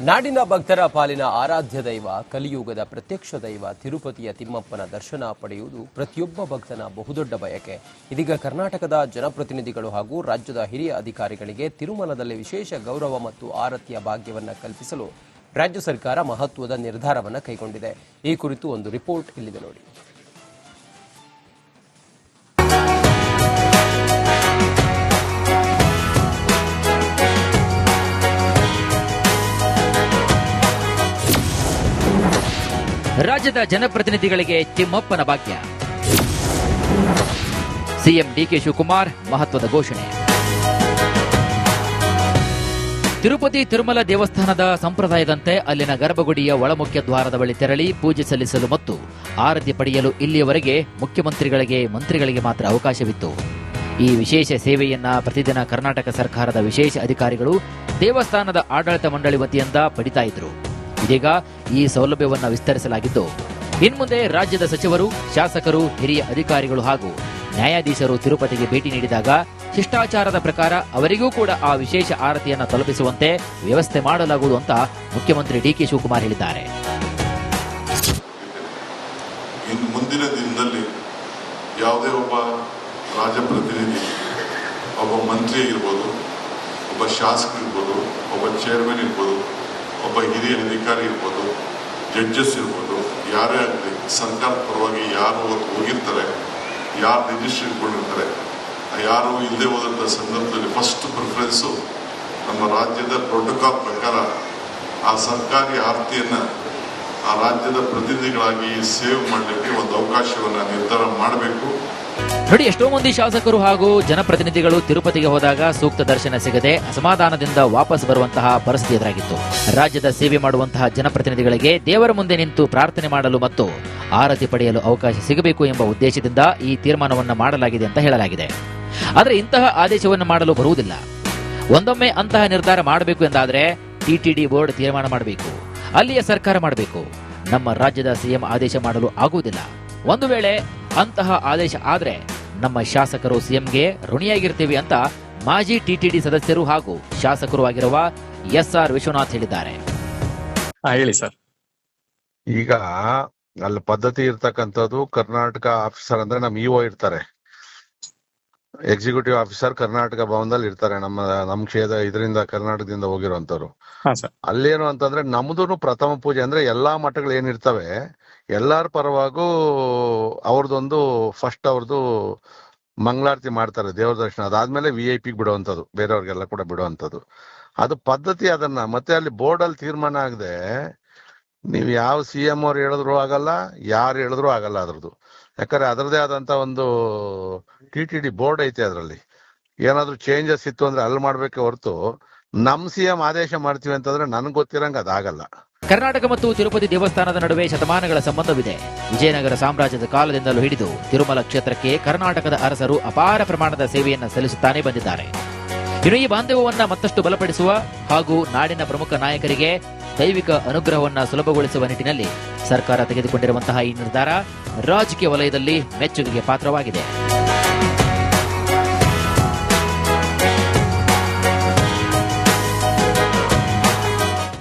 ನಾಡಿನ ಭಕ್ತರ ಪಾಲಿನ ಆರಾಧ್ಯ ದೈವ, ಕಲಿಯುಗದ ಪ್ರತ್ಯಕ್ಷ ದೈವ ತಿರುಪತಿಯ ತಿಮ್ಮಪ್ಪನ ದರ್ಶನ ಪಡೆಯುವುದು ಪ್ರತಿಯೊಬ್ಬ ಭಕ್ತನ ಬಹುದೊಡ್ಡ ಬಯಕೆ. ಇದೀಗ ಕರ್ನಾಟಕದ ಜನಪ್ರತಿನಿಧಿಗಳು ಹಾಗೂ ರಾಜ್ಯದ ಹಿರಿಯ ಅಧಿಕಾರಿಗಳಿಗೆ ತಿರುಮಲದಲ್ಲಿ ವಿಶೇಷ ಗೌರವ ಮತ್ತು ಆರತಿಯ ಭಾಗ್ಯವನ್ನು ಕಲ್ಪಿಸಲು ರಾಜ್ಯ ಸರ್ಕಾರ ಮಹತ್ವದ ನಿರ್ಧಾರವನ್ನು ಕೈಗೊಂಡಿದೆ. ಈ ಕುರಿತು ಒಂದು ರಿಪೋರ್ಟ್ ಇಲ್ಲಿದೆ ನೋಡಿ. ರಾಜ್ಯದ ಜನಪ್ರತಿನಿಧಿಗಳಿಗೆ ತಿಮ್ಮಪ್ಪನ ಭಾಗ್ಯ. ಸಿಎಂ ಡಿಕೆ ಶಿವಕುಮಾರ್ ಮಹತ್ವದ ಘೋಷಣೆ. ತಿರುಪತಿ ತಿರುಮಲ ದೇವಸ್ಥಾನದ ಸಂಪ್ರದಾಯದಂತೆ ಅಲ್ಲಿನ ಗರ್ಭಗುಡಿಯ ಒಳಮುಖ್ಯ ದ್ವಾರದ ಬಳಿ ತೆರಳಿ ಪೂಜೆ ಸಲ್ಲಿಸಲು ಮತ್ತು ಆರತಿ ಪಡೆಯಲು ಇಲ್ಲಿಯವರೆಗೆ ಮುಖ್ಯಮಂತ್ರಿಗಳಿಗೆ, ಮಂತ್ರಿಗಳಿಗೆ ಮಾತ್ರ ಅವಕಾಶವಿತ್ತು. ಈ ವಿಶೇಷ ಸೇವೆಯನ್ನ ಪ್ರತಿದಿನ ಕರ್ನಾಟಕ ಸರ್ಕಾರದ ವಿಶೇಷ ಅಧಿಕಾರಿಗಳು ದೇವಸ್ಥಾನದ ಆಡಳಿತ ಮಂಡಳಿ ವತಿಯಿಂದ ಪಡಿತಾ ಇದ್ರು. ಇದೀಗ ಈ ಸೌಲಭ್ಯವನ್ನು ವಿಸ್ತರಿಸಲಾಗಿದ್ದು, ಇನ್ಮುಂದೆ ರಾಜ್ಯದ ಸಚಿವರು, ಶಾಸಕರು, ಹಿರಿಯ ಅಧಿಕಾರಿಗಳು ಹಾಗೂ ನ್ಯಾಯಾಧೀಶರು ತಿರುಪತಿಗೆ ಭೇಟಿ ನೀಡಿದಾಗ ಶಿಷ್ಟಾಚಾರದ ಪ್ರಕಾರ ಅವರಿಗೂ ಕೂಡ ಆ ವಿಶೇಷ ಆರತಿಯನ್ನು ತಲುಪಿಸುವಂತೆ ವ್ಯವಸ್ಥೆ ಮಾಡಲಾಗುವುದು ಅಂತ ಮುಖ್ಯಮಂತ್ರಿ ಡಿಕೆ ಶಿವಕುಮಾರ್ ಹೇಳಿದ್ದಾರೆ. ಇನ್ನು ಮುಂದಿನ ದಿನದಲ್ಲಿ ಯಾವುದೇ ಒಬ್ಬ ರಾಜಪ್ರತಿನಿಧಿ, ಒಬ್ಬ ಮಂತ್ರಿ ಇರ್ಬೋದು, ಒಬ್ಬ ಶಾಸಕ ಇರ್ಬೋದು, ಒಬ್ಬ ಚೇರ್ಮನ್ ಇರ್ಬೋದು, ಒಬ್ಬ ಹಿರಿಯ ಅಧಿಕಾರಿ ಇರ್ಬೋದು, ಜಡ್ಜಸ್ ಇರ್ಬೋದು, ಯಾರೇ ಆಗಲಿ ಸರ್ಕಾರದ ಪರವಾಗಿ ಯಾರು ಹೋಗಿರ್ತಾರೆ, ಯಾರು ರಿಜಿಸ್ಟರ್ ಇಟ್ಕೊಂಡಿರ್ತಾರೆ, ಯಾರು ಇಲ್ಲದೆ ಹೋದಂಥ ಸಂದರ್ಭದಲ್ಲಿ ಫಸ್ಟ್ ಪ್ರಿಫರೆನ್ಸು ನಮ್ಮ ರಾಜ್ಯದ ಪ್ರೋಟೋಕಾಲ್ ಪ್ರಕಾರ ಆ ಸರ್ಕಾರಿ ಆರತಿಯನ್ನು ಆ ರಾಜ್ಯದ ಪ್ರತಿನಿಧಿಗಳಾಗಿ ಸೇವ್ ಮಾಡಲಿಕ್ಕೆ ಒಂದು ಅವಕಾಶವನ್ನು ನಿರ್ಧಾರ ಮಾಡಬೇಕು. ನೋಡಿ, ಎಷ್ಟೋ ಮಂದಿ ಶಾಸಕರು ಹಾಗೂ ಜನಪ್ರತಿನಿಧಿಗಳು ತಿರುಪತಿಗೆ ಹೋದಾಗ ಸೂಕ್ತ ದರ್ಶನ ಸಿಗದೆ ಅಸಮಾಧಾನದಿಂದ ವಾಪಸ್ ಬರುವಂತಹ ಪರಿಸ್ಥಿತಿ ಎದುರಾಗಿತ್ತು. ರಾಜ್ಯದ ಸೇವೆ ಮಾಡುವಂತಹ ಜನಪ್ರತಿನಿಧಿಗಳಿಗೆ ದೇವರ ಮುಂದೆ ನಿಂತು ಪ್ರಾರ್ಥನೆ ಮಾಡಲು ಮತ್ತು ಆರತಿ ಪಡೆಯಲು ಅವಕಾಶ ಸಿಗಬೇಕು ಎಂಬ ಉದ್ದೇಶದಿಂದ ಈ ತೀರ್ಮಾನವನ್ನು ಮಾಡಲಾಗಿದೆ ಅಂತ ಹೇಳಲಾಗಿದೆ. ಆದರೆ ಇಂತಹ ಆದೇಶವನ್ನು ಮಾಡಲು ಬರುವುದಿಲ್ಲ. ಒಂದೊಮ್ಮೆ ಅಂತಹ ನಿರ್ಧಾರ ಮಾಡಬೇಕು ಎಂದಾದರೆ ಟಿಟಿಡಿ ಬೋರ್ಡ್ ತೀರ್ಮಾನ ಮಾಡಬೇಕು, ಅಲ್ಲಿಯ ಸರ್ಕಾರ ಮಾಡಬೇಕು. ನಮ್ಮ ರಾಜ್ಯದ ಸಿಎಂ ಆದೇಶ ಮಾಡಲು ಆಗುವುದಿಲ್ಲ. ಒಂದು ವೇಳೆ ಅಂತಹ ಆದೇಶ ಆದ್ರೆ ನಮ್ಮ ಶಾಸಕರು ಸಿಎಂಗೆ ಋಣಿಯಾಗಿರ್ತೀವಿ ಅಂತ ಮಾಜಿ ಟಿಟಿಡಿ ಸದಸ್ಯರು ಹಾಗೂ ಶಾಸಕರು ಆಗಿರುವ ಎಸ್ಆರ್ ವಿಶ್ವನಾಥ್ ಹೇಳಿದ್ದಾರೆ. ಹೇಳಿ ಸರ್. ಈಗ ಅಲ್ಲಿ ಪದ್ಧತಿ ಇರ್ತಕ್ಕಂಥದ್ದು, ಕರ್ನಾಟಕ ಆಫೀಸರ್ ಅಂದ್ರೆ ನಮ್ ಇಒ ಇರ್ತಾರೆ, ಎಕ್ಸಿಕ್ಯೂಟಿವ್ ಆಫೀಸರ್ ಕರ್ನಾಟಕ ಭವನದಲ್ಲಿ ಇರ್ತಾರೆ. ನಮ್ ಕ್ಷೇತ್ರ ಇದರಿಂದ ಕರ್ನಾಟಕದಿಂದ ಹೋಗಿರುವಂತವ್ರು. ಅಲ್ಲೇನು ಅಂತಂದ್ರೆ ನಮ್ದು ಪ್ರಥಮ ಪೂಜೆ ಅಂದ್ರೆ ಎಲ್ಲಾ ಮಠಗಳು ಏನಿರ್ತವೆ ಎಲ್ಲಾರ ಪರವಾಗೂ ಅವ್ರದೊಂದು ಫಸ್ಟ್ ಅವ್ರದ್ದು ಮಂಗಳಾರತಿ ಮಾಡ್ತಾರೆ, ದೇವ್ರ ದರ್ಶನ. ಅದಾದ್ಮೇಲೆ VIP ಬಿಡುವಂಥದ್ದು, ಬೇರೆಯವ್ರಿಗೆಲ್ಲ ಕೂಡ ಬಿಡುವಂಥದ್ದು. ಅದು ಪದ್ಧತಿ. ಅದನ್ನ ಮತ್ತೆ ಅಲ್ಲಿ ಬೋರ್ಡ್ ಅಲ್ಲಿ ತೀರ್ಮಾನ ಆಗದೆ ನೀವು ಯಾವ CM ಅವ್ರು ಹೇಳಿದ್ರು ಆಗಲ್ಲ, ಯಾರು ಹೇಳಿದ್ರು ಆಗಲ್ಲ ಅದ್ರದ್ದು. ಯಾಕಂದ್ರೆ ಅದರದೇ ಆದಂತ ಒಂದು TTD ಬೋರ್ಡ್ ಐತೆ. ಅದ್ರಲ್ಲಿ ಏನಾದ್ರು ಚೇಂಜಸ್ ಇತ್ತು ಅಂದ್ರೆ ಅಲ್ಲಿ ಮಾಡ್ಬೇಕೆ ಹೊರತು ನಮ್ CM ಆದೇಶ ಮಾಡ್ತೀವಿ ಅಂತಂದ್ರೆ ನನ್ಗೆ ಗೊತ್ತಿರಂಗ ಅದಾಗಲ್ಲ. ಕರ್ನಾಟಕ ಮತ್ತು ತಿರುಪತಿ ದೇವಸ್ಥಾನದ ನಡುವೆ ಶತಮಾನಗಳ ಸಂಬಂಧವಿದೆ. ವಿಜಯನಗರ ಸಾಮ್ರಾಜ್ಯದ ಕಾಲದಿಂದಲೂ ಹಿಡಿದು ತಿರುಮಲ ಕ್ಷೇತ್ರಕ್ಕೆ ಕರ್ನಾಟಕದ ಅರಸರು ಅಪಾರ ಪ್ರಮಾಣದ ಸೇವೆಯನ್ನು ಸಲ್ಲಿಸುತ್ತಾನೆ ಬಂದಿದ್ದಾರೆ. ಇನ್ನು ಈ ಬಾಂಧವ್ಯವನ್ನ ಮತ್ತಷ್ಟು ಬಲಪಡಿಸುವ ಹಾಗೂ ನಾಡಿನ ಪ್ರಮುಖ ನಾಯಕರಿಗೆ ದೈವಿಕ ಅನುಗ್ರಹವನ್ನ ಸುಲಭಗೊಳಿಸುವ ನಿಟ್ಟಿನಲ್ಲಿ ಸರ್ಕಾರ ತೆಗೆದುಕೊಂಡಿರುವಂತಹ ಈ ನಿರ್ಧಾರ ರಾಜಕೀಯ ವಲಯದಲ್ಲಿ ಮೆಚ್ಚುಗೆಗೆ ಪಾತ್ರವಾಗಿದೆ.